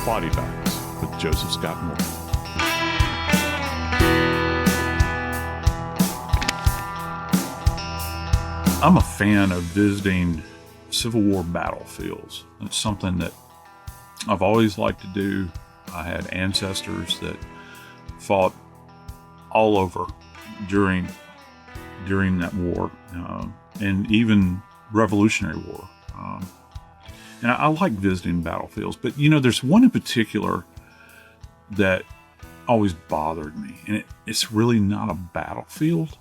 Body Bags with Joseph Scott Morgan. I'm a fan of visiting Civil War battlefields. It's something that I've always liked to do. I had ancestors that fought all over during that war, and even Revolutionary War. And I like visiting battlefields, but there's one in particular that always bothered me, and it's really not a battlefield.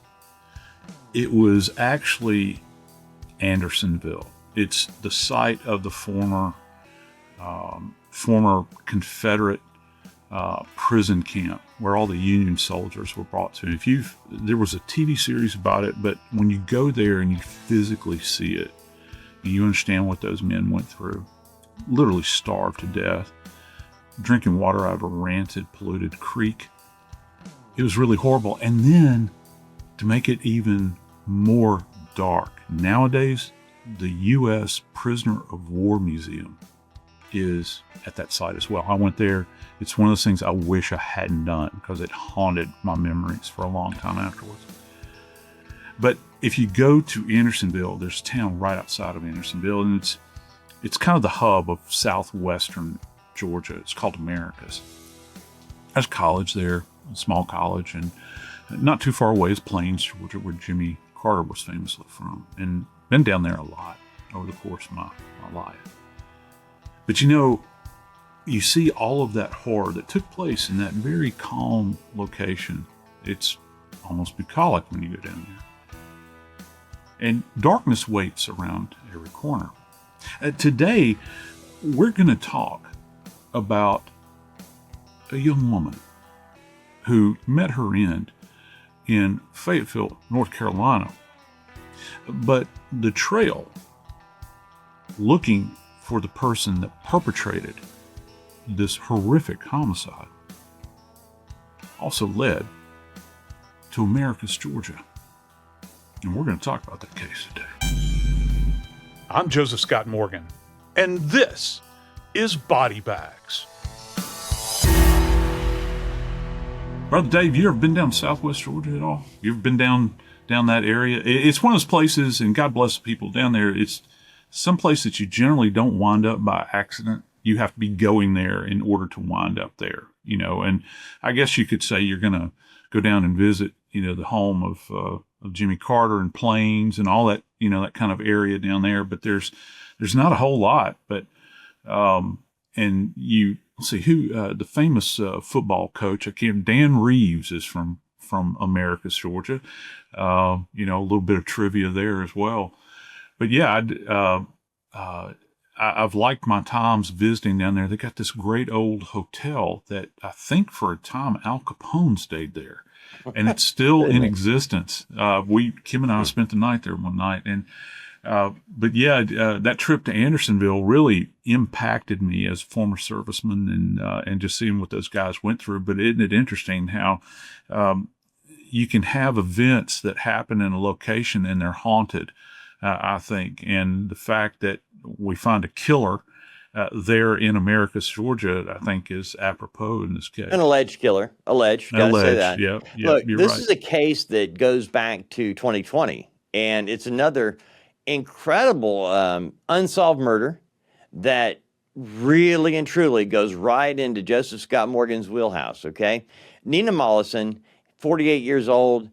It was actually Andersonville. It's the site of the former Confederate prison camp where all the Union soldiers were brought to. There was a TV series about it, but when you go there and you physically see it, you understand what those men went through. Literally starved to death, drinking water out of a rancid, polluted creek. It was really horrible. And then to make it even more dark, nowadays, the U.S. Prisoner of War Museum is at that site as well. I went there. It's one of those things I wish I hadn't done because it haunted my memories for a long time afterwards. But if you go to Andersonville, there's a town right outside of Andersonville, and it's kind of the hub of southwestern Georgia. It's called Americus. There's a college there, a small college, and not too far away is Plains, Georgia, where Jimmy Carter was famously from, and been down there a lot over the course of my life. But you see all of that horror that took place in that very calm location. It's almost bucolic when you go down there. And darkness waits around every corner. Today, we're going to talk about a young woman who met her end in Fayetteville, North Carolina. But the trail looking for the person that perpetrated this horrific homicide also led to Americus, Georgia. And we're going to talk about that case today. I'm Joseph Scott Morgan, and this is Body Bags. Brother Dave, you ever been down Southwest Georgia at all? You ever been down that area? It's one of those places, and God bless the people down there, it's some place that you generally don't wind up by accident. You have to be going there in order to wind up there, and I guess you could say you're going to go down and visit, the home of Jimmy Carter and Plains and all that, that kind of area down there. But there's not a whole lot. But and let's see who the famous football coach. Dan Reeves is from Americus, Georgia. A little bit of trivia there as well. But yeah, I've liked my times visiting down there. They got this great old hotel that I think for a time Al Capone stayed there. And it's still in existence. Kim and I spent the night there one night, and but yeah, that trip to Andersonville really impacted me as a former serviceman, and just seeing what those guys went through. But isn't it interesting how you can have events that happen in a location and they're haunted? I think, and the fact that we find a killer there in Americus, Georgia, I think is apropos in this case. An alleged killer. Alleged. Gotta say that. Yeah, Look, you're this right. is a case that goes back to 2020, and it's another incredible unsolved murder that really and truly goes right into Joseph Scott Morgan's wheelhouse, okay? Nena Mollison, 48 years old,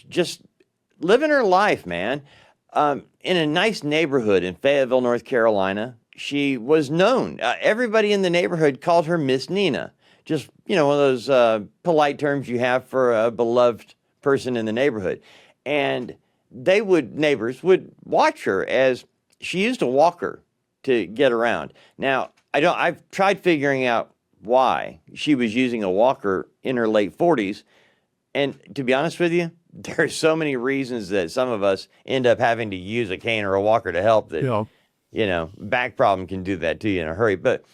just living her life, man. In a nice neighborhood in Fayetteville, North Carolina. She was known. Everybody in the neighborhood called her Miss Nena. Just, one of those polite terms you have for a beloved person in the neighborhood. And neighbors would watch her as she used a walker to get around. Now, I've tried figuring out why she was using a walker in her late 40s. And to be honest with you, there are so many reasons that some of us end up having to use a cane or a walker to help that, back problem can do that to you in a hurry. But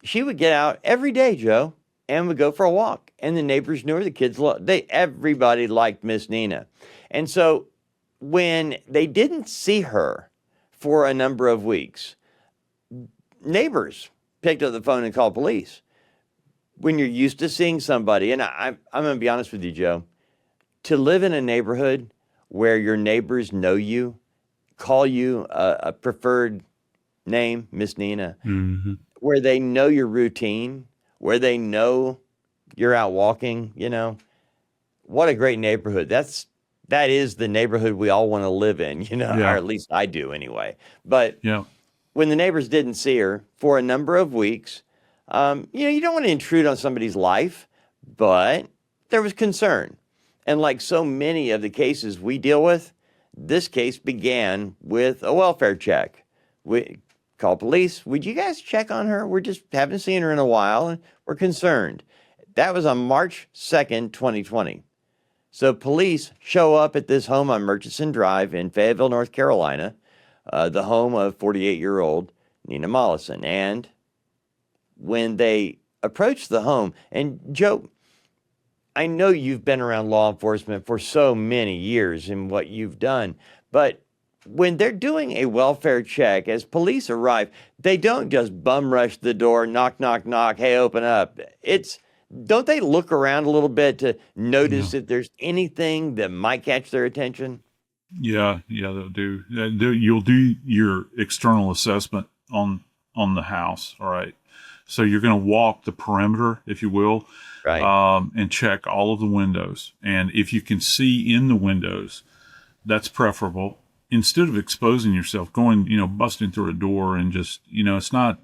she would get out every day, Joe, and would go for a walk. And the neighbors knew her, the kids everybody liked Miss Nena. And so when they didn't see her for a number of weeks, neighbors picked up the phone and called police. When you're used to seeing somebody, and I'm going to be honest with you, Joe, to live in a neighborhood where your neighbors know you, call you a preferred name, Miss Nena, where they know your routine, where they know you're out walking, what a great neighborhood. That is the neighborhood we all want to live in, or at least I do anyway. But when the neighbors didn't see her for a number of weeks, you don't want to intrude on somebody's life, but there was concern. And like so many of the cases we deal with, this case began with a welfare check. We called police. Would you guys check on her? We just haven't seen her in a while, and we're concerned. That was on March 2nd, 2020. So police show up at this home on Murchison Drive in Fayetteville, North Carolina, the home of 48-year-old Nena Mollison. And when they approached the home, and Joe, I know you've been around law enforcement for so many years in what you've done, but when they're doing a welfare check, as police arrive, they don't just bum rush the door, knock, knock, knock, hey, open up. Don't they look around a little bit to notice if there's anything that might catch their attention? Yeah, they'll do. You'll do your external assessment on the house, all right? So you're going to walk the perimeter, if you will, right, and check all of the windows. And if you can see in the windows, that's preferable. Instead of exposing yourself, going, busting through a door and just, it's not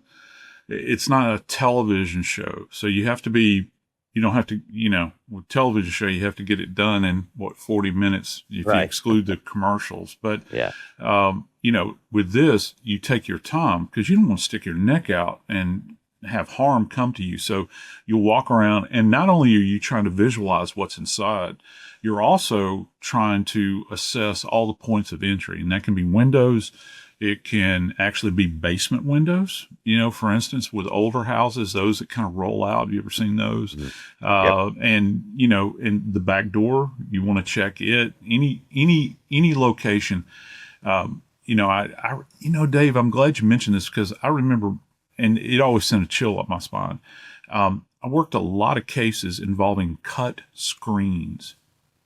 a television show. So you have to be, you don't have to, with television show, you have to get it done in 40 minutes if you exclude the commercials. But, with this, you take your time because you don't want to stick your neck out and have harm come to you. So you'll walk around, and not only are you trying to visualize what's inside, you're also trying to assess all the points of entry. And that can be windows. It can actually be basement windows, for instance, with older houses, those that kind of roll out. Have you ever seen those? And, in the back door, you want to check it, any location. Dave, I'm glad you mentioned this because I remember, and it always sent a chill up my spine. I worked a lot of cases involving cut screens.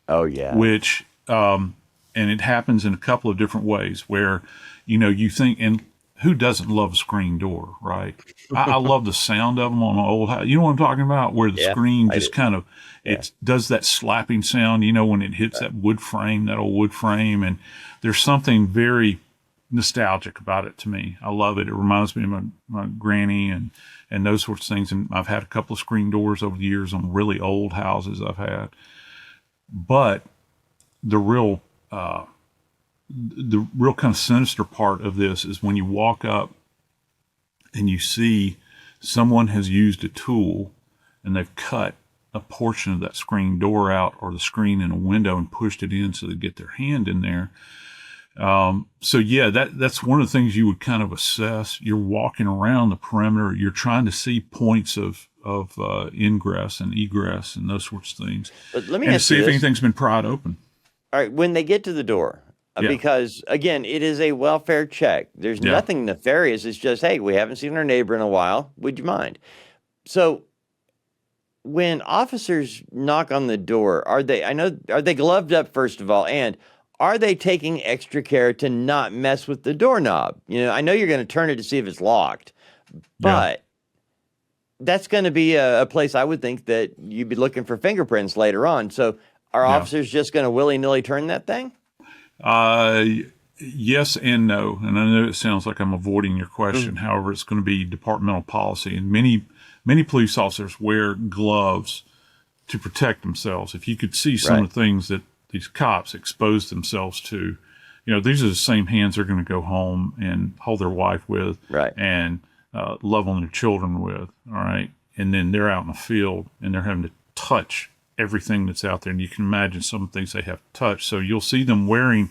Oh, yeah. Which, and it happens in a couple of different ways where, you think, and who doesn't love a screen door, right? I love the sound of them on an old house. You know what I'm talking about? Where the screen just kind of, it does that slapping sound, when it hits that wood frame, that old wood frame. And there's something very nostalgic about it to me. I love it. It reminds me of my granny and those sorts of things. And I've had a couple of screen doors over the years on really old houses I've had. But the real kind of sinister part of this is when you walk up and you see someone has used a tool and they've cut a portion of that screen door out or the screen in a window and pushed it in so they get their hand in there. That's one of the things you would kind of assess. You're walking around the perimeter. You're trying to see points of ingress and egress and those sorts of things. But let me and ask see you if this. anything's been pried open. All right, when they get to the door, because, again, it is a welfare check. There's nothing nefarious. It's just, hey, we haven't seen our neighbor in a while. Would you mind? So when officers knock on the door, are they gloved up, first of all, and are they taking extra care to not mess with the doorknob? I know you're going to turn it to see if it's locked, but that's going to be a place I would think that you'd be looking for fingerprints later on. So are officers just going to willy-nilly turn that thing? Yes and no. And I know it sounds like I'm avoiding your question. However, it's going to be departmental policy. And many police officers wear gloves to protect themselves. If you could see some of the things that these cops expose themselves to, these are the same hands they're going to go home and hold their wife with and love on their children with. All right. And then they're out in the field and they're having to touch everything that's out there. And you can imagine some things they have to touch. So you'll see them wearing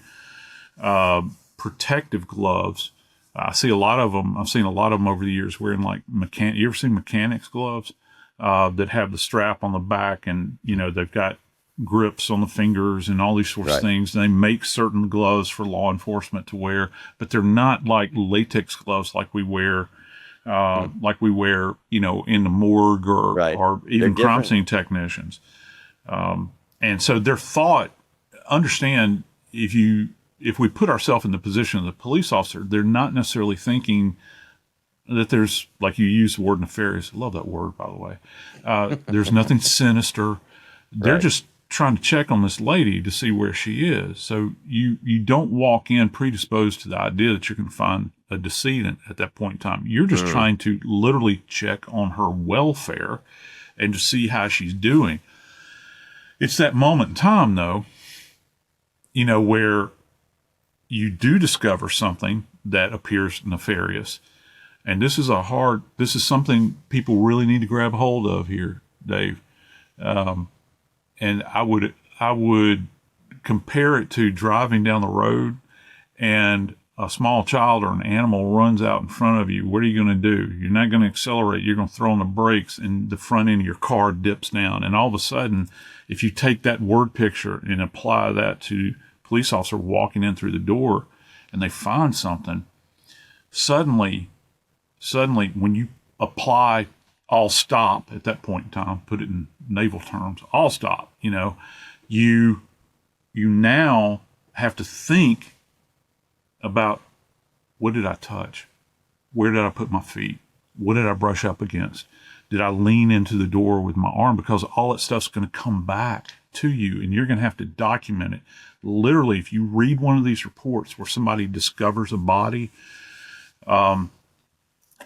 protective gloves. I see a lot of them. I've seen a lot of them over the years wearing you ever seen mechanics gloves that have the strap on the back and, they've got grips on the fingers and all these sorts of things. And they make certain gloves for law enforcement to wear, but they're not like latex gloves like we wear like we wear, in the morgue Right. or They're even crime different. scene technicians. And so their thought, understand, if we put ourselves in the position of the police officer, they're not necessarily thinking that there's, like you use the word nefarious. I love that word, by the way. There's nothing sinister. They're Right. just trying to check on this lady to see where she is. So you don't walk in predisposed to the idea that you're going to find a decedent at that point in time. You're just trying to literally check on her welfare and to see how she's doing. It's that moment in time, though, where you do discover something that appears nefarious. And this is something people really need to grab hold of here, Dave. And I would compare it to driving down the road and a small child or an animal runs out in front of you. What are you going to do? You're not going to accelerate. You're going to throw on the brakes and the front end of your car dips down. And all of a sudden, if you take that word picture and apply that to police officer walking in through the door and they find something, suddenly when you apply all stop at that point in time, put it in naval terms, all stop, you now have to think about, what did I touch? Where did I put my feet? What did I brush up against? Did I lean into the door with my arm? Because all that stuff's going to come back to you and you're going to have to document it. Literally, if you read one of these reports where somebody discovers a body,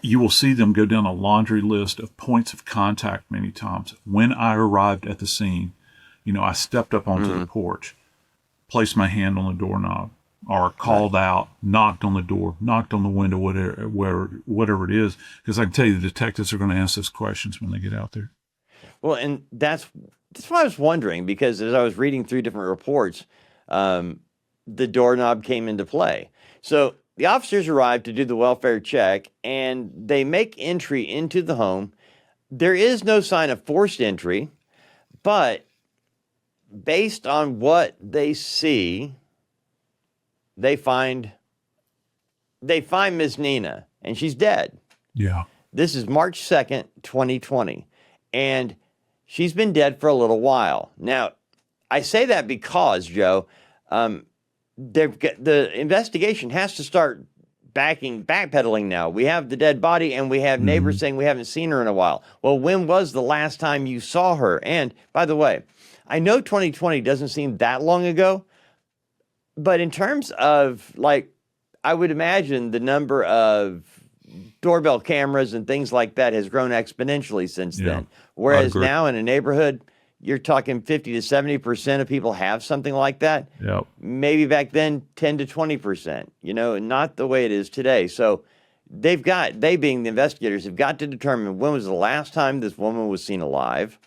you will see them go down a laundry list of points of contact many times. When I arrived at the scene, I stepped up onto the porch, placed my hand on the doorknob, or called out, knocked on the door, knocked on the window, whatever it is, because I can tell you the detectives are going to ask those questions when they get out there. Well, and that's what I was wondering, because as I was reading through different reports, the doorknob came into play. So the officers arrived to do the welfare check, and they make entry into the home. There is no sign of forced entry, but based on what they see, they find Miss Nena, and she's dead. Yeah. This is March 2nd, 2020, and she's been dead for a little while. Now, I say that because, Joe, the investigation has to start backpedaling now. We have the dead body, and we have neighbors saying we haven't seen her in a while. Well, when was the last time you saw her? And by the way, I know 2020 doesn't seem that long ago, but in terms of, I would imagine the number of doorbell cameras and things like that has grown exponentially since then. Whereas now in a neighborhood, you're talking 50 to 70% of people have something like that. Yep. Maybe back then, 10 to 20%, not the way it is today. So they being the investigators, have got to determine when was the last time this woman was seen alive,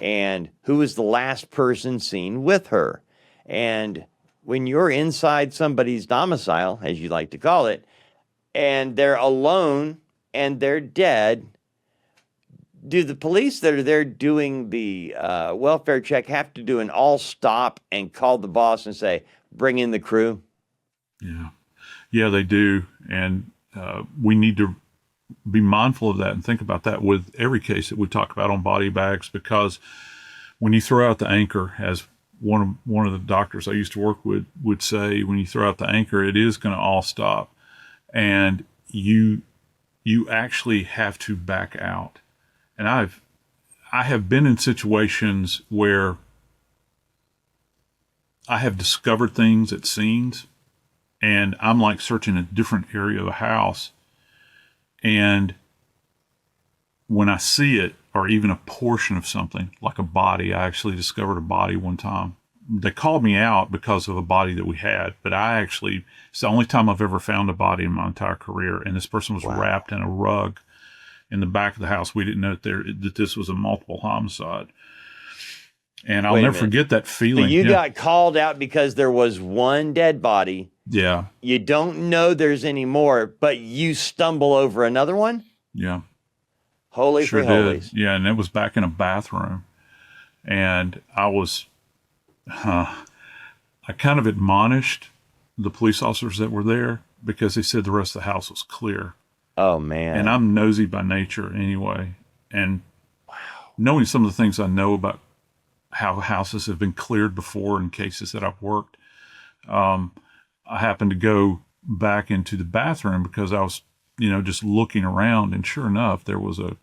and who was the last person seen with her. And when you're inside somebody's domicile, as you like to call it, and they're alone and they're dead, do the police that are there doing the welfare check have to do an all stop and call the boss and say, bring in the crew? Yeah, they do. And we need to be mindful of that and think about that with every case that we talk about on body bags, because when you throw out the anchor, as one of the doctors I used to work with would say, when you throw out the anchor, it is going to all stop. And you actually have to back out. And I have been in situations where I have discovered things at scenes, and I'm like searching a different area of the house. And when I see it, or even a portion of something, like a body, I actually discovered a body one time. They called me out because of a body that we had, but it's the only time I've ever found a body in my entire career. And this person was wrapped in a rug in the back of the house. We didn't know that this was a multiple homicide. And I'll never forget that feeling. So you got called out because there was one dead body. Yeah. You don't know there's any more, but you stumble over another one? Yeah. Holy for holies. Yeah, and it was back in a bathroom. And I kind of admonished the police officers that were there, because they said the rest of the house was clear. Oh man. And I'm nosy by nature anyway. And knowing some of the things I know about how houses have been cleared before in cases that I've worked, I happened to go back into the bathroom because I was, just looking around, and sure enough, there was a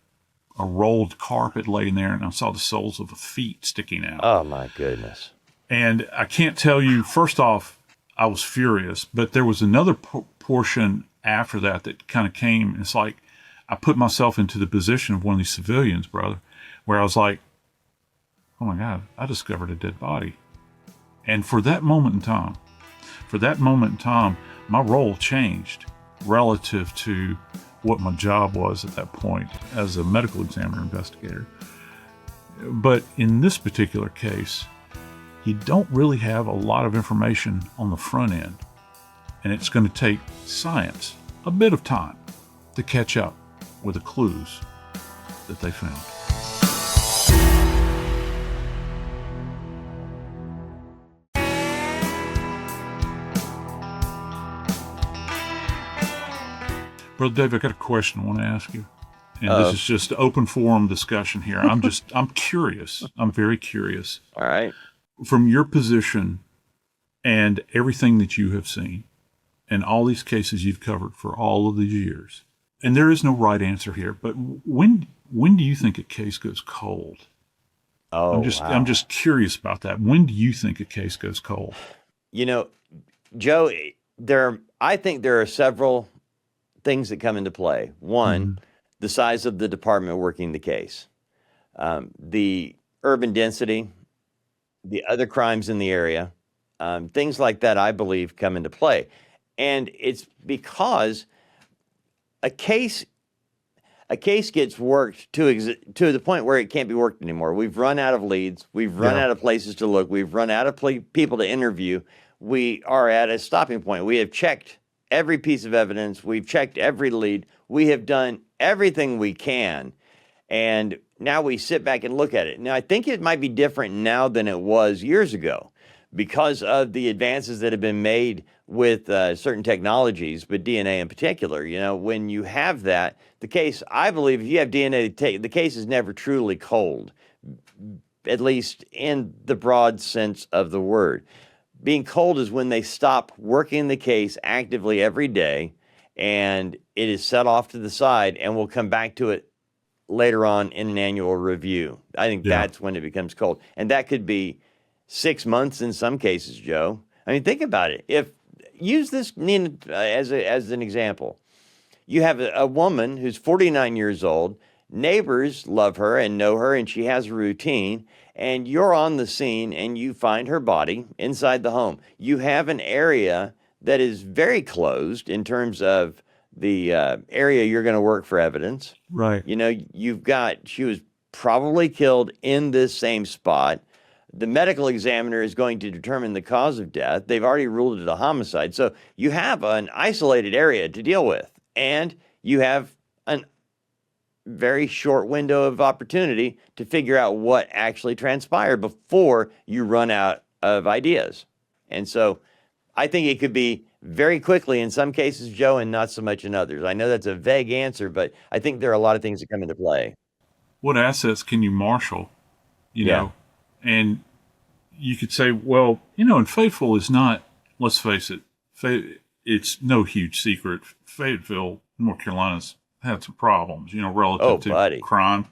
rolled carpet laying there, and I saw the soles of feet sticking out. Oh my goodness. And I can't tell you, first off, I was furious, but there was another portion after that kind of came. It's like I put myself into the position of one of these civilians, brother, where I was like, oh my God, I discovered a dead body. And for that moment in time, my role changed relative to what my job was at that point as a medical examiner investigator. But in this particular case, you don't really have a lot of information on the front end. And it's going to take science a bit of time to catch up with the clues that they found. Brother Dave, I got a question I want to ask you. And this is just open forum discussion here. I'm curious. I'm very curious. All right. From your position and everything that you have seen and all these cases you've covered for all of these years, and there is no right answer here, but when do you think a case goes cold? Oh, I'm just curious about that. When do you think a case goes cold? Joe, I think there are several things that come into play. One, the size of the department working the case, the urban density, the other crimes in the area, things like that, I believe, come into play. And it's because a case gets worked to the point where it can't be worked anymore. We've run out of leads. We've run out of places to look. We've run out of people to interview. We are at a stopping point. We have checked every piece of evidence. We've checked every lead. We have done everything we can. And now we sit back and look at it. Now, I think it might be different now than it was years ago because of the advances that have been made with certain technologies, but DNA in particular. When you have that, the case, I believe if you have DNA, the case is never truly cold, at least in the broad sense of the word. Being cold is when they stop working the case actively every day and it is set off to the side and we'll come back to it later on in an annual review. I think that's when it becomes cold. And that could be 6 months in some cases, Joe. I mean, think about it. Use this, Nena, as an example. You have a woman who's 49 years old. Neighbors love her and know her, and she has a routine. And you're on the scene, and you find her body inside the home. You have an area that is very closed in terms of the area you're going to work for evidence. Right. She was probably killed in this same spot. The medical examiner is going to determine the cause of death. They've already ruled it a homicide. So you have an isolated area to deal with, and you have a very short window of opportunity to figure out what actually transpired before you run out of ideas. And so I think it could be very quickly in some cases, Joe, and not so much in others. I know that's a vague answer, but I think there are a lot of things that come into play. What assets can you marshal, you know? And you could say, well, and Fayetteville is not, let's face it, it's no huge secret. Fayetteville, North Carolina's had some problems, relative to crime.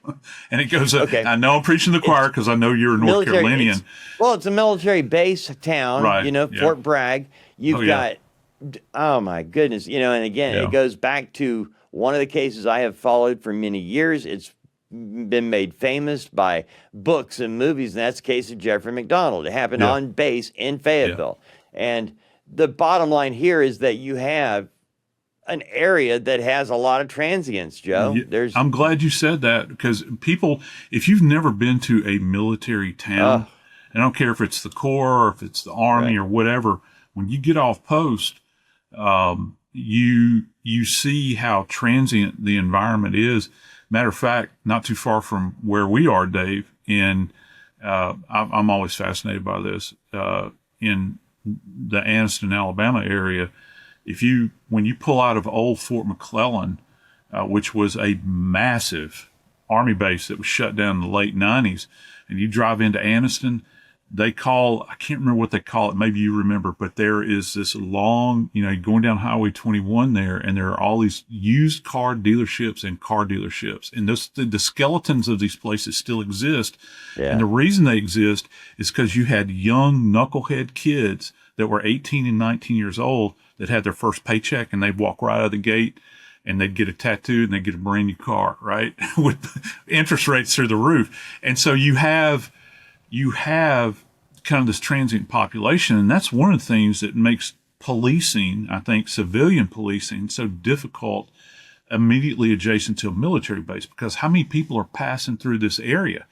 And it goes, I know I'm preaching the choir because I know you're a North Carolinian. It's a military base town, right, Fort Bragg. You've got, oh my goodness, and again, it goes back to one of the cases I have followed for many years. It's been made famous by books and movies, and that's the case of Jeffrey McDonald. It happened on base in Fayetteville. And the bottom line here is that you have an area that has a lot of transients, Joe. I'm glad you said that because people, if you've never been to a military town, I don't care if it's the Corps or if it's the Army or whatever, when you get off post, you see how transient the environment is. Matter of fact, not too far from where we are, Dave, I'm always fascinated by this, in the Anniston, Alabama area. When you pull out of old Fort McClellan which was a massive Army base that was shut down in the late 90s. And you drive into Anniston, I can't remember what they call it. Maybe you remember, but there is this long, going down Highway 21 there, and there are all these used car dealerships and car dealerships. And the skeletons of these places still exist. Yeah. And the reason they exist is because you had young knucklehead kids that were 18 and 19 years old that had their first paycheck, and they'd walk right out of the gate and they'd get a tattoo and they'd get a brand new car, right? With interest rates through the roof. And so you have kind of this transient population, and that's one of the things that makes policing, I think, civilian policing, so difficult immediately adjacent to a military base, because how many people are passing through this area?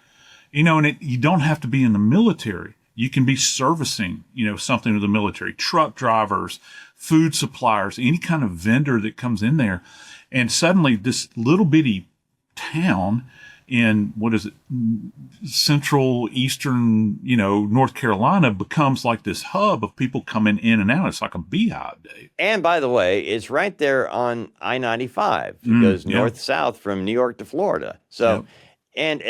And you don't have to be in the military. You can be servicing, something with the military, truck drivers, food suppliers, any kind of vendor that comes in there. And suddenly this little bitty town in, central eastern, North Carolina becomes like this hub of people coming in and out. It's like a beehive, Dave. And by the way, it's right there on I-95. It goes north-south from New York to Florida. So, and,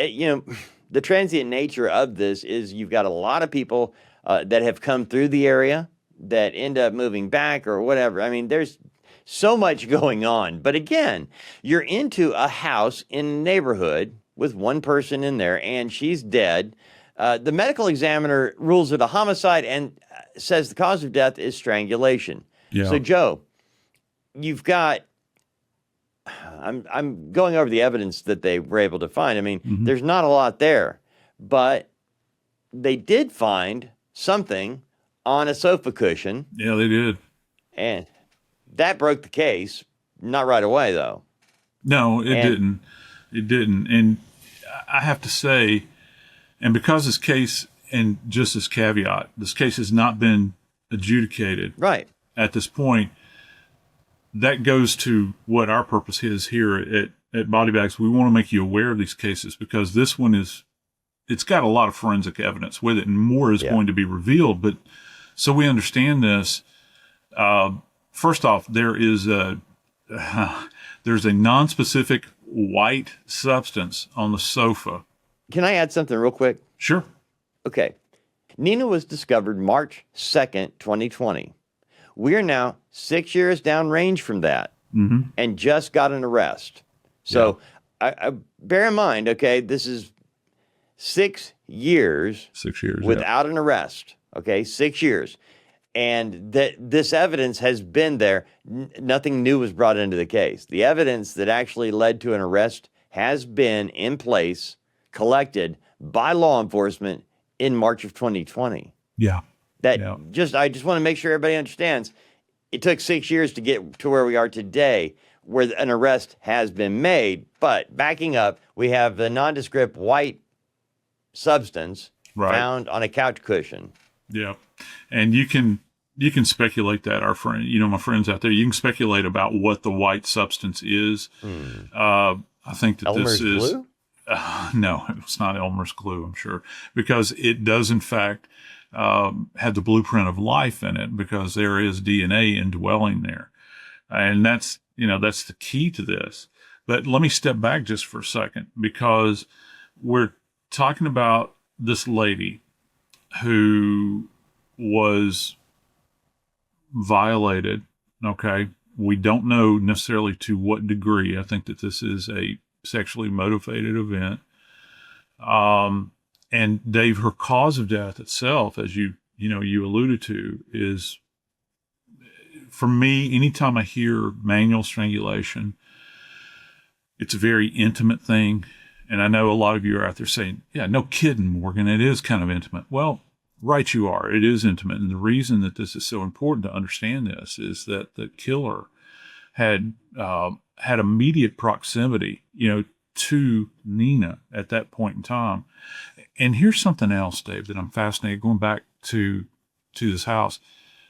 the transient nature of this is you've got a lot of people that have come through the area that end up moving back or whatever. I mean, there's so much going on. But again, you're into a house in a neighborhood with one person in there, and she's dead. The medical examiner rules it a homicide and says the cause of death is strangulation. Yeah. So, Joe, you've got... I'm going over the evidence that they were able to find. I mean, there's not a lot there, but they did find something on a sofa cushion. Yeah, they did. And that broke the case. Not right away, though. No, it didn't. It didn't. And I have to say, and because this case, and just as caveat, this case has not been adjudicated at this point. That goes to what our purpose is here at Body Bags. We want to make you aware of these cases because this one it's got a lot of forensic evidence with it, and more is going to be revealed. But so we understand this. First off, there's a non-specific white substance on the sofa. Can I add something real quick? Sure. Okay. Nena was discovered March 2nd, 2020. We're now 6 years downrange from that and just got an arrest. So I bear in mind, okay, this is 6 years. 6 years. Without an arrest. Okay, 6 years. And this evidence has been there. Nothing new was brought into the case. The evidence that actually led to an arrest has been in place, collected by law enforcement in March of 2020. Yeah. I just want to make sure everybody understands it took 6 years to get to where we are today, where an arrest has been made. But backing up, we have the nondescript white substance found on a couch cushion. Yeah. And you can speculate that, our friend, my friends out there, you can speculate about what the white substance is. I think that Elmer's this is glue? No, it's not Elmer's glue, I'm sure, because it does in fact have the blueprint of life in it, because there is DNA indwelling there. And that's the key to this. But let me step back just for a second, because we're talking about this lady who was violated. Okay. We don't know necessarily to what degree. I think that this is a sexually motivated event. And Dave, her cause of death itself, as you alluded to, is, for me, anytime I hear manual strangulation, it's a very intimate thing. And I know a lot of you are out there saying, yeah, no kidding, Morgan, it is kind of intimate. Well, right you are. It is intimate. And the reason that this is so important to understand this is that the killer had immediate proximity, to Nena at that point in time. And here's something else, Dave, that I'm fascinated, going back to this house.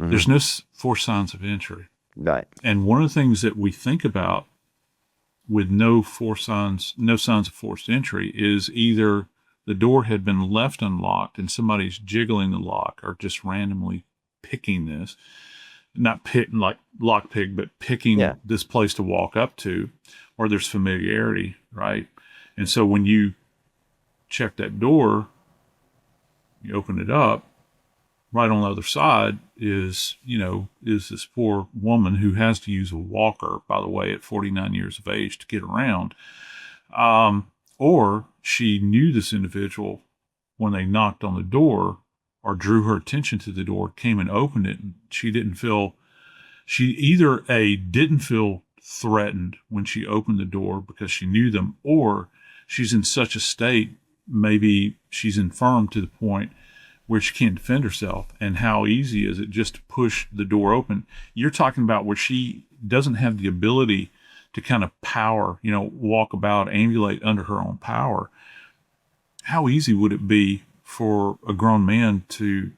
There's no forced signs of entry. Right. And one of the things that we think about with no signs of forced entry is either the door had been left unlocked and somebody's jiggling the lock or just randomly picking this. not pick like lockpick, but picking this place to walk up to, or there's familiarity, right? And so when you check that door, you open it up, right on the other side is this poor woman who has to use a walker, by the way, at 49 years of age to get around. Or she knew this individual when they knocked on the door or drew her attention to the door, came and opened it, and she either didn't feel threatened when she opened the door because she knew them, or she's in such a state, maybe she's infirm to the point where she can't defend herself. And how easy is it just to push the door open? You're talking about where she doesn't have the ability to kind of power, walk about, ambulate under her own power. How easy would it be for a grown man to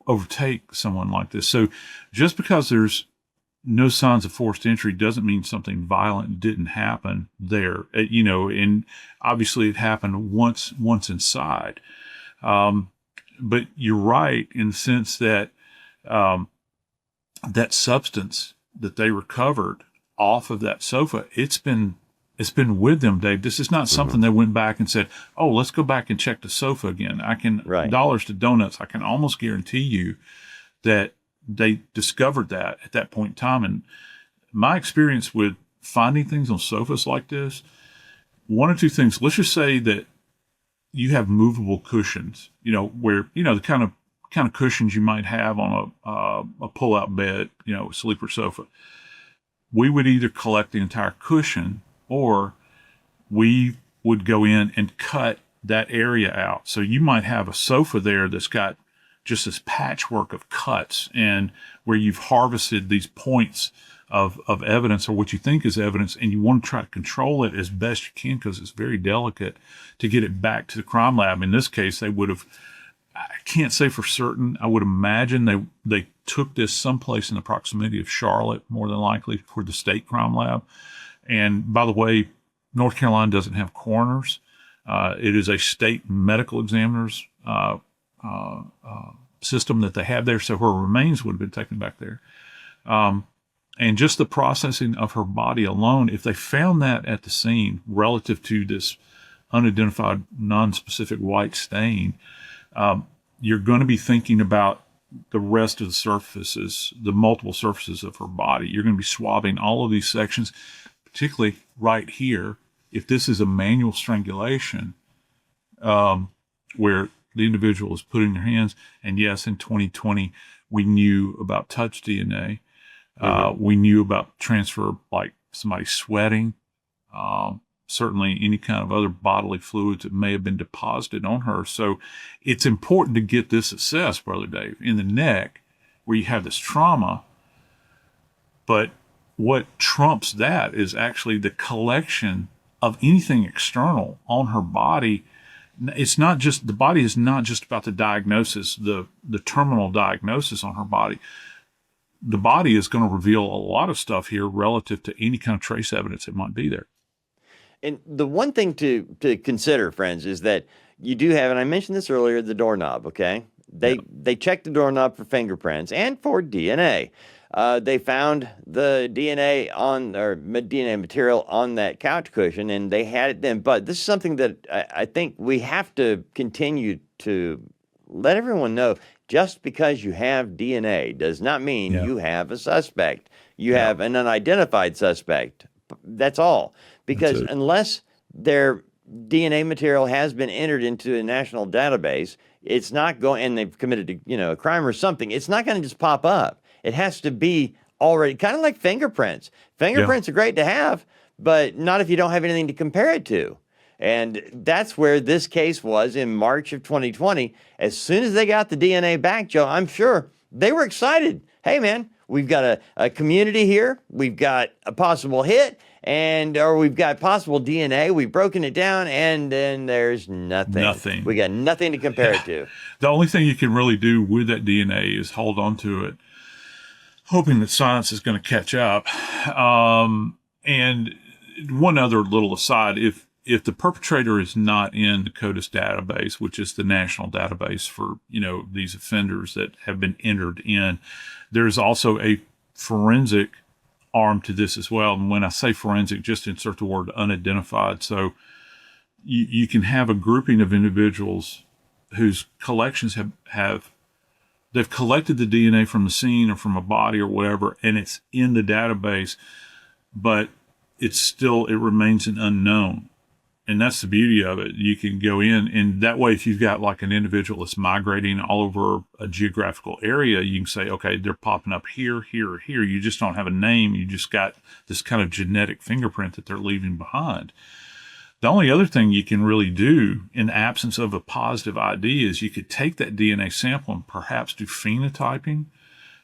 overtake someone like this? So just because there's no signs of forced entry doesn't mean something violent didn't happen there, and obviously it happened once inside. But you're right in the sense that that substance that they recovered off of that sofa, it's been with them, Dave. This is not something they went back and said, oh, let's go back and check the sofa again. Dollars to donuts, I can almost guarantee you that they discovered that at that point in time. And my experience with finding things on sofas like this, one or two things. Let's just say that you have movable cushions, where, the kind of cushions you might have on a pull-out bed, sleeper sofa. We would either collect the entire cushion, or we would go in and cut that area out. So you might have a sofa there that's got just this patchwork of cuts, and where you've harvested these points of evidence, or what you think is evidence, and you want to try to control it as best you can because it's very delicate, to get it back to the crime lab. In this case, they would have, I can't say for certain, I would imagine they took this someplace in the proximity of Charlotte, more than likely, for the state crime lab. And by the way, North Carolina doesn't have coroners. It is a state medical examiner's system that they have there, so her remains would have been taken back there. And just the processing of her body alone, if they found that at the scene relative to this unidentified, non-specific white stain, you're going to be thinking about the rest of the surfaces, the multiple surfaces of her body. You're going to be swabbing all of these sections, particularly right here. If this is a manual strangulation, where the individual is putting their hands, and yes, in 2020, we knew about touch DNA. We knew about transfer, like somebody sweating, certainly any kind of other bodily fluids that may have been deposited on her. So it's important to get this assessed, Brother Dave, in the neck, where you have this trauma. But what trumps that is actually the collection of anything external on her body. It's not just, the body is not just about the diagnosis, the terminal diagnosis on her body. The body is going to reveal a lot of stuff here relative to any kind of trace evidence that might be there. And the one thing to consider, friends, is that you do have, and I mentioned this earlier, the doorknob, okay? They checked the doorknob for fingerprints and for DNA. They found the DNA DNA material on that couch cushion, and they had it then. But this is something that I think we have to continue to let everyone know. Just because you have DNA does not mean you have a suspect. You have an unidentified suspect. That's all. Because unless their DNA material has been entered into a national database, it's not going, and they've committed a crime or something, it's not going to just pop up. It has to be already, kind of like fingerprints. Fingerprints are great to have, but not if you don't have anything to compare it to. And that's where this case was in March of 2020. As soon as they got the DNA back, Joe, I'm sure they were excited. Hey, man, we've got a community here. We've got a possible hit, or we've got possible DNA. We've broken it down, and then there's nothing. We got nothing to compare it to. The only thing you can really do with that DNA is hold on to it, hoping that science is going to catch up. And one other little aside, if the perpetrator is not in the CODIS database, which is the national database for, these offenders that have been entered in, there's also a forensic arm to this as well. And when I say forensic, just insert the word unidentified. So you can have a grouping of individuals whose collections they've collected the DNA from the scene or from a body or whatever, and it's in the database, but it remains an unknown. And that's the beauty of it. You can go in, and that way, if you've got like an individual that's migrating all over a geographical area, you can say, okay, they're popping up here, here, or here. You just don't have a name. You just got this kind of genetic fingerprint that they're leaving behind. The only other thing you can really do in the absence of a positive ID is you could take that DNA sample and perhaps do phenotyping.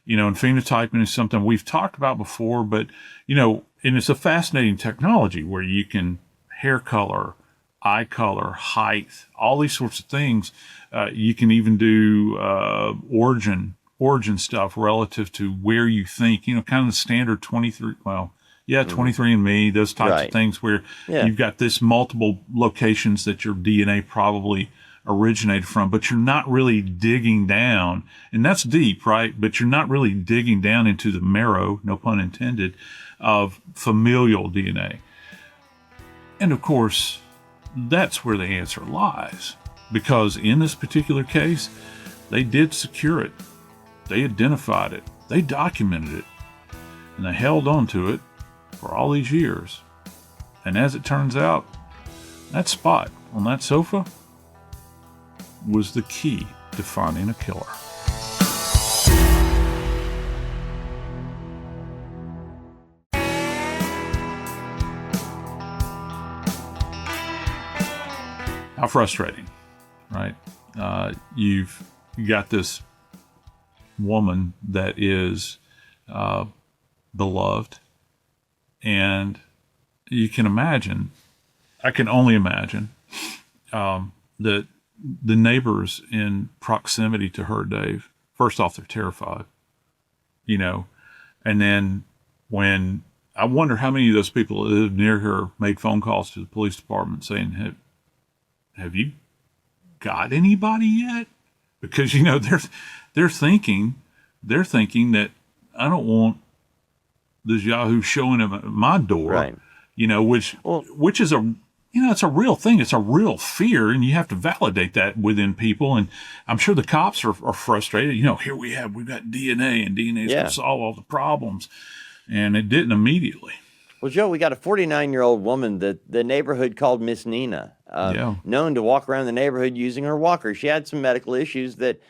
And phenotyping is something we've talked about before, but, and it's a fascinating technology where you can hair color, eye color, height, all these sorts of things. You can even do origin stuff relative to where you think, kind of the standard 23, 23andMe, those types of things where you've got this multiple locations that your DNA probably originated from, but you're not really digging down, and that's deep, right? But you're not really digging down into the marrow, no pun intended, of familial DNA. And of course, that's where the answer lies, because in this particular case, they did secure it. They identified it. They documented it. And they held on to it for all these years. And as it turns out, that spot on that sofa was the key to finding a killer. How frustrating, right? You've got this woman that is beloved, and you can imagine, I can only imagine, that the neighbors in proximity to her, Dave, first off, they're terrified, and then when, I wonder how many of those people that lived near her made phone calls to the police department saying, have you got anybody yet? Because, they're thinking that I don't want this Yahoo showing up at my door, right. Which is it's a real thing. It's a real fear, and you have to validate that within people. And I'm sure the cops are frustrated. Here we've got DNA, and DNA is going to solve all the problems. And it didn't immediately. Well, Joe, we got a 49-year-old woman that the neighborhood called Miss Nena, known to walk around the neighborhood using her walker. She had some medical issues that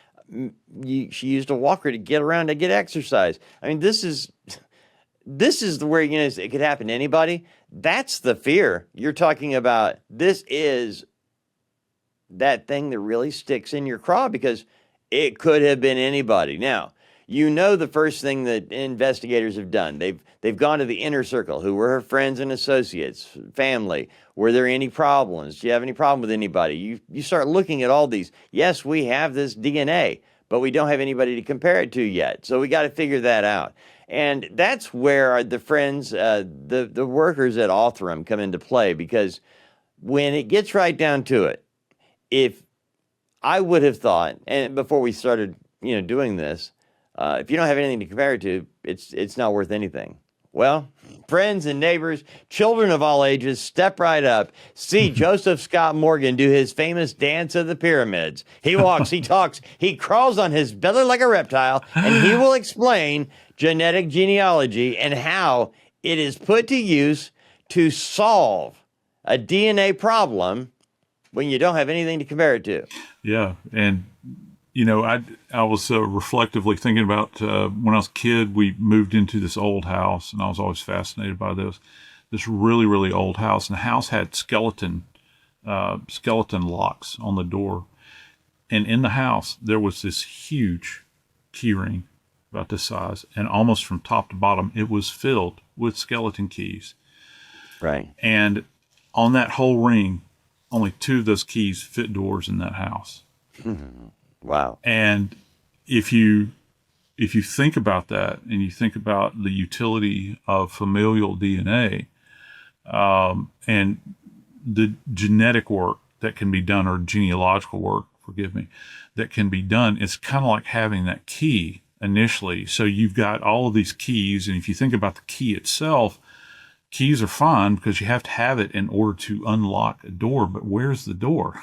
she used a walker to get around, to get exercise. I mean, this is the where, it could happen to anybody. That's the fear you're talking about. This is that thing that really sticks in your craw because it could have been anybody. Now, the first thing that investigators have done, they've gone to the inner circle. Who were her friends and associates, family? Were there any problems? Do you have any problem with anybody? You start looking at all these. Yes, we have this DNA, but we don't have anybody to compare it to yet. So we got to figure that out. And that's where the friends, the workers at Othram come into play, because when it gets right down to it, if I would have thought, and before we started, doing this, if you don't have anything to compare it to, it's not worth anything. Well, friends and neighbors, children of all ages, step right up. See Joseph Scott Morgan do his famous dance of the pyramids. He walks, he talks, he crawls on his belly like a reptile, and he will explain genetic genealogy and how it is put to use to solve a DNA problem when you don't have anything to compare it to. Yeah, and I was reflectively thinking about when I was a kid, we moved into this old house, and I was always fascinated by this really, really old house. And the house had skeleton locks on the door. And in the house, there was this huge key ring about this size, and almost from top to bottom, it was filled with skeleton keys. Right. And on that whole ring, only 2 of those keys fit doors in that house. Wow. And if you think about that, and you think about the utility of familial DNA, and the genetic work that can be done, or genealogical work, forgive me, that can be done, it's kind of like having that key initially. So you've got all of these keys, and if you think about the key itself, keys are fine because you have to have it in order to unlock a door. But where's the door?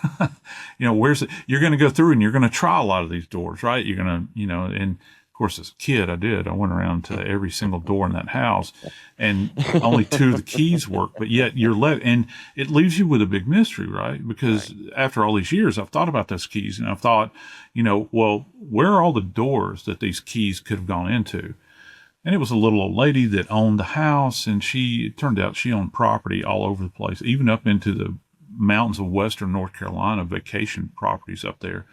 Where's it? You're going to go through and you're going to try a lot of these doors, right? You're going to, and of course, as a kid, I went around to every single door in that house, and only 2 of the keys work. But yet and it leaves you with a big mystery, right? Because after all these years, I've thought about those keys, and I've thought, well, where are all the doors that these keys could have gone into? And it was a little old lady that owned the house, and it turned out she owned property all over the place, even up into the mountains of western North Carolina, vacation properties up there.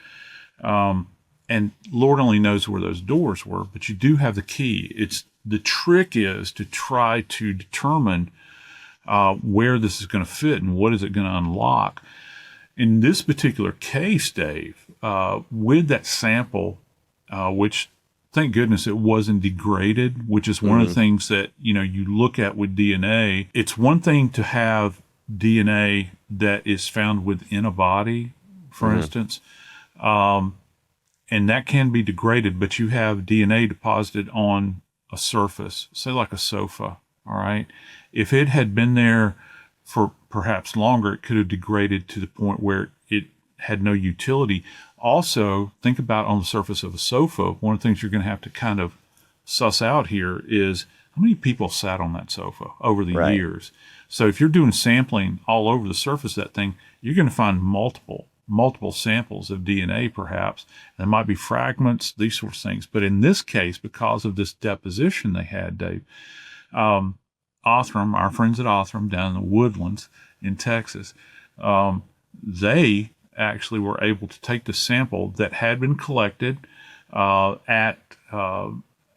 And Lord only knows where those doors were, but you do have the key. The trick is to try to determine where this is going to fit and what is it going to unlock. In this particular case, Dave, with that sample, which thank goodness it wasn't degraded, which is one of the things that, you look at with DNA. It's one thing to have DNA that is found within a body, for instance, and that can be degraded, but you have DNA deposited on a surface, say like a sofa, all right? If it had been there for perhaps longer, it could have degraded to the point where it had no utility. Also, think about on the surface of a sofa, one of the things you're going to have to kind of suss out here is how many people sat on that sofa over the years. So if you're doing sampling all over the surface of that thing, you're going to find multiple samples of DNA perhaps. There might be fragments, these sorts of things. But in this case, because of this deposition they had, Dave, Othram, our friends at Othram down in the Woodlands in Texas, they actually were able to take the sample that had been collected at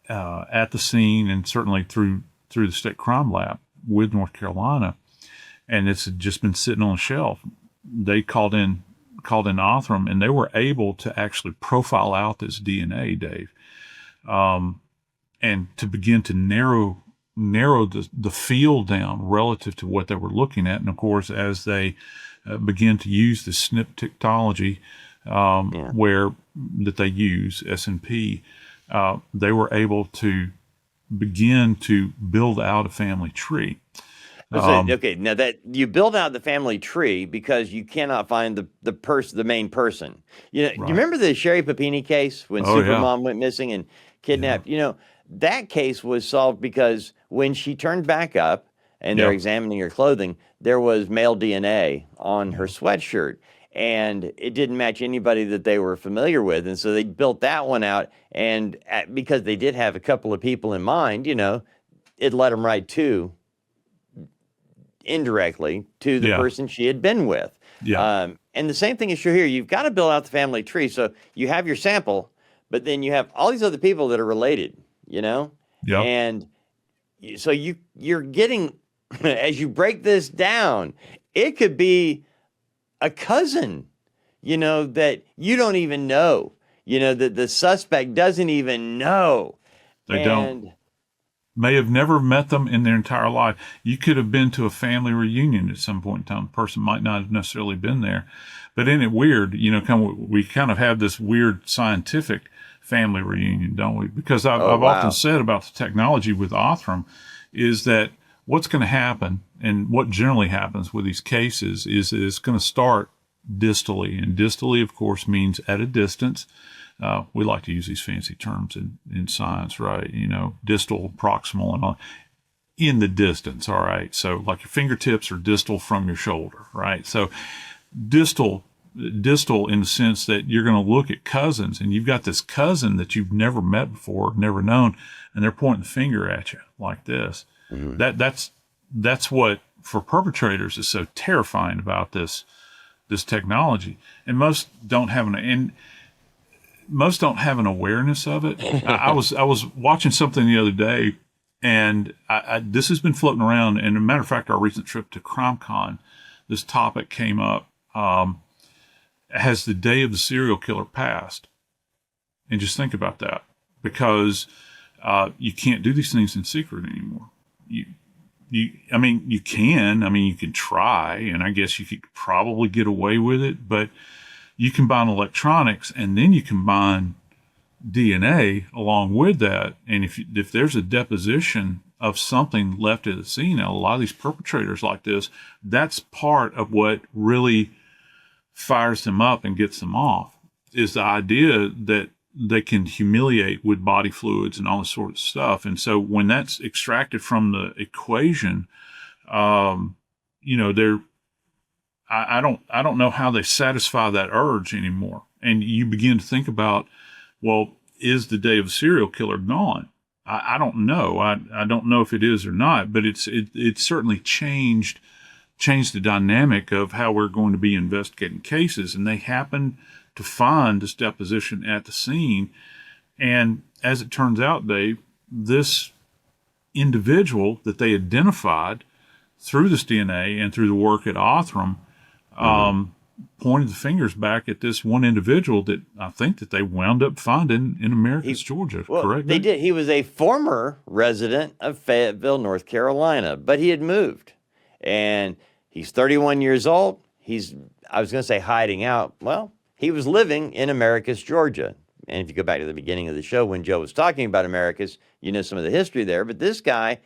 the scene, and certainly through the state crime lab with North Carolina, and it's just been sitting on a shelf. They called in Othram, and they were able to actually profile out this DNA, Dave, and to begin to narrow the field down relative to what they were looking at. And of course, as they begin to use the SNP technology, where that they use S&P, they were able to begin to build out a family tree. Okay, now that you build out the family tree because you cannot find the main person. Do you remember the Sherry Papini case when Supermom went missing and kidnapped? That case was solved because when she turned back up and they're examining her clothing, there was male DNA on her sweatshirt, and it didn't match anybody that they were familiar with. And so they built that one out, and because they did have a couple of people in mind, it led them right to, indirectly, to the person she had been with. And the same thing is true here. You've got to build out the family tree. So you have your sample, but then you have all these other people that are related, And so you're getting, as you break this down, it could be a cousin, that you don't even know, that the suspect doesn't even know. They don't. May have never met them in their entire life. You could have been to a family reunion at some point in time. The person might not have necessarily been there. But isn't it weird? We kind of have this weird scientific family reunion, don't we? Because I've often said about the technology with Othram is that what's going to happen, and what generally happens with these cases, is it's going to start distally. And distally, of course, means at a distance. We like to use these fancy terms in science, right? Distal, proximal, and all. In the distance, all right? So like your fingertips are distal from your shoulder, right? So distal in the sense that you're going to look at cousins, and you've got this cousin that you've never met before, never known, and they're pointing the finger at you like this. Mm-hmm. That's what, for perpetrators, is so terrifying about this technology. And most don't have an awareness of it. I was watching something the other day, and this has been floating around. And as a matter of fact, our recent trip to CrimeCon, this topic came up. Has the day of the serial killer passed? And just think about that, because you can't do these things in secret anymore. You can try, and I guess you could probably get away with it, but you combine electronics, and then you combine DNA along with that. And if there's a deposition of something left at the scene, now, a lot of these perpetrators like this, that's part of what really fires them up and gets them off, is the idea that they can humiliate with body fluids and all this sort of stuff. And so when that's extracted from the equation, they're, I don't know how they satisfy that urge anymore. And you begin to think about, well, is the day of the serial killer gone? I don't know. I don't know if it is or not, but it certainly changed the dynamic of how we're going to be investigating cases. And they happened to find this deposition at the scene. And as it turns out, Dave, this individual that they identified through this DNA and through the work at Othram, pointed the fingers back at this one individual that I think that they wound up finding in Americus, Georgia. Correct? They did. He was a former resident of Fayetteville, North Carolina, but he had moved, and he's 31 years old. I was going to say hiding out. Well, he was living in Americus, Georgia. And if you go back to the beginning of the show when Joe was talking about Americus, you know some of the history there. But this guy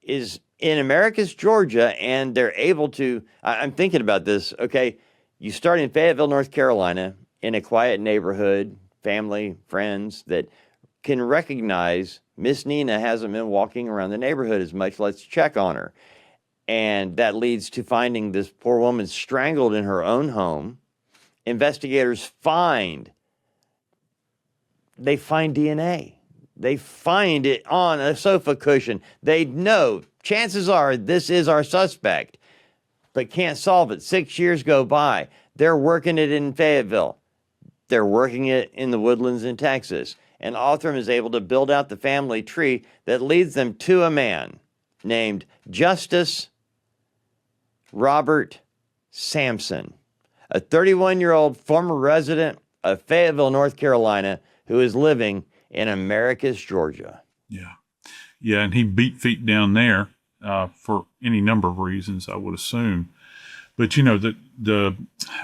is in Americus, Georgia, and they're able to, I'm thinking about this, okay, you start in Fayetteville, North Carolina, in a quiet neighborhood, family, friends that can recognize Miss Nena hasn't been walking around the neighborhood as much, let's check on her. And that leads to finding this poor woman strangled in her own home. Investigators find DNA. They find it on a sofa cushion. They know, chances are, this is our suspect, but can't solve it. 6 years go by. They're working it in Fayetteville. They're working it in the woodlands in Texas. And Othram is able to build out the family tree that leads them to a man named Justice Robert Sampson, a 31-year-old former resident of Fayetteville, North Carolina, who is living in Americus, Georgia. Yeah. Yeah, and he beat feet down there for any number of reasons, I would assume. But, the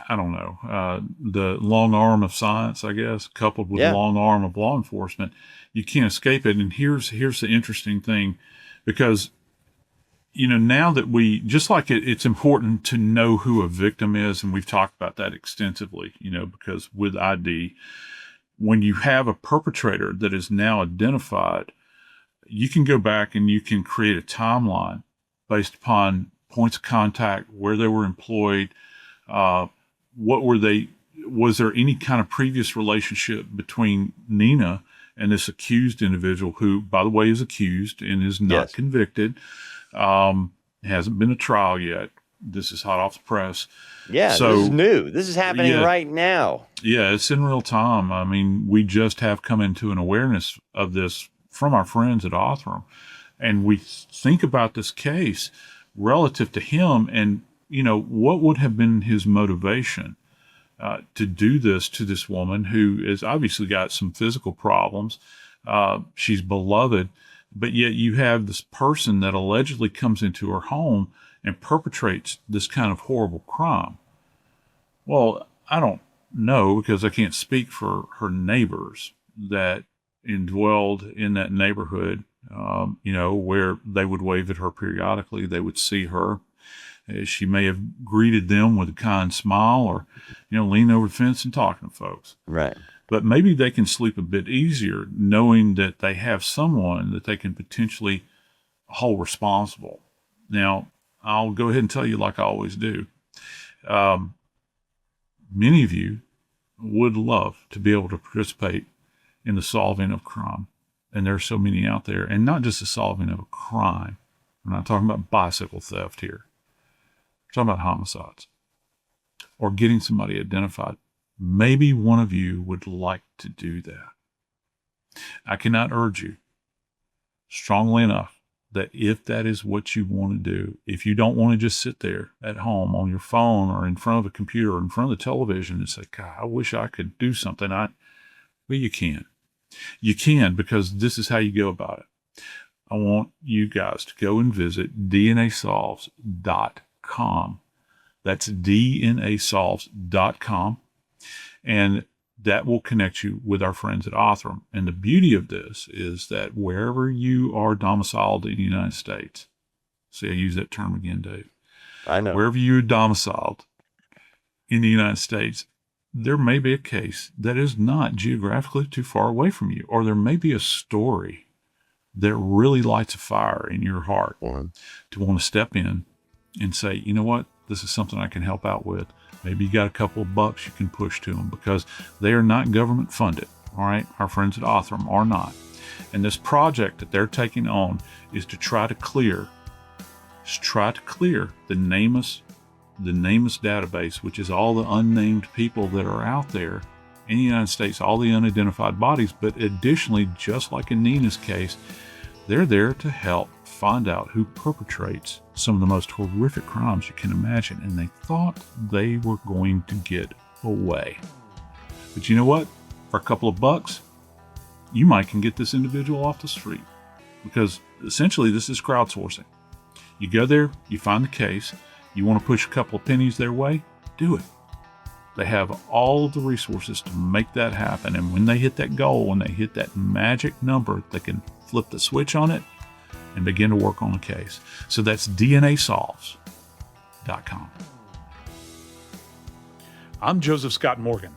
I don't know, the long arm of science, I guess, coupled with the long arm of law enforcement, you can't escape it. And here's the interesting thing, because, now that just like it's important to know who a victim is, and we've talked about that extensively, because with ID, when you have a perpetrator that is now identified, you can go back and you can create a timeline based upon points of contact, where they were employed, was there any kind of previous relationship between Nena and this accused individual, who, by the way, is accused and is not convicted. Hasn't been a trial yet. This is hot off the press. Yeah, so, this is new. This is happening right now. Yeah, it's in real time. I mean, we just have come into an awareness of this from our friends at Othram. And we think about this case relative to him and, what would have been his motivation to do this to this woman who has obviously got some physical problems. She's beloved, but yet you have this person that allegedly comes into her home and perpetrates this kind of horrible crime. Well, I don't know, because I can't speak for her neighbors that dwelled in that neighborhood, where they would wave at her periodically. They would see her. She may have greeted them with a kind smile, or, lean over the fence and talking to folks. Right. But maybe they can sleep a bit easier knowing that they have someone that they can potentially hold responsible. Now, I'll go ahead and tell you, like I always do, many of you would love to be able to participate in the solving of crime. And there are so many out there. And not just the solving of a crime. I'm not talking about bicycle theft here. I'm talking about homicides or getting somebody identified. Maybe one of you would like to do that. I cannot urge you strongly enough that if that is what you want to do, if you don't want to just sit there at home on your phone or in front of a computer or in front of the television and say, God, I wish I could do something. Well, you can. You can, because this is how you go about it. I want you guys to go and visit DNAsolves.com. That's DNAsolves.com. And that will connect you with our friends at Othram. And the beauty of this is that wherever you are domiciled in the United States, see, I use that term again, Dave. I know. Wherever you're domiciled in the United States, there may be a case that is not geographically too far away from you, or there may be a story that really lights a fire in your heart to want to step in and say, you know what, this is something I can help out with. Maybe you got a couple of bucks you can push to them, because they are not government funded. All right. Our friends at Othram are not. And this project that they're taking on is to try to clear the NamUs database, which is all the unnamed people that are out there in the United States, all the unidentified bodies. But additionally, just like in Nena's case, they're there to help find out who perpetrates some of the most horrific crimes you can imagine. And they thought they were going to get away. But you know what? For a couple of bucks, you might can get this individual off the street, because essentially this is crowdsourcing. You go there, you find the case, you want to push a couple of pennies their way, do it. They have all the resources to make that happen. And when they hit that goal, when they hit that magic number, they can flip the switch on it and begin to work on the case. So that's DNAsolves.com. I'm Joseph Scott Morgan,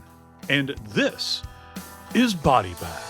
and this is Body Bag.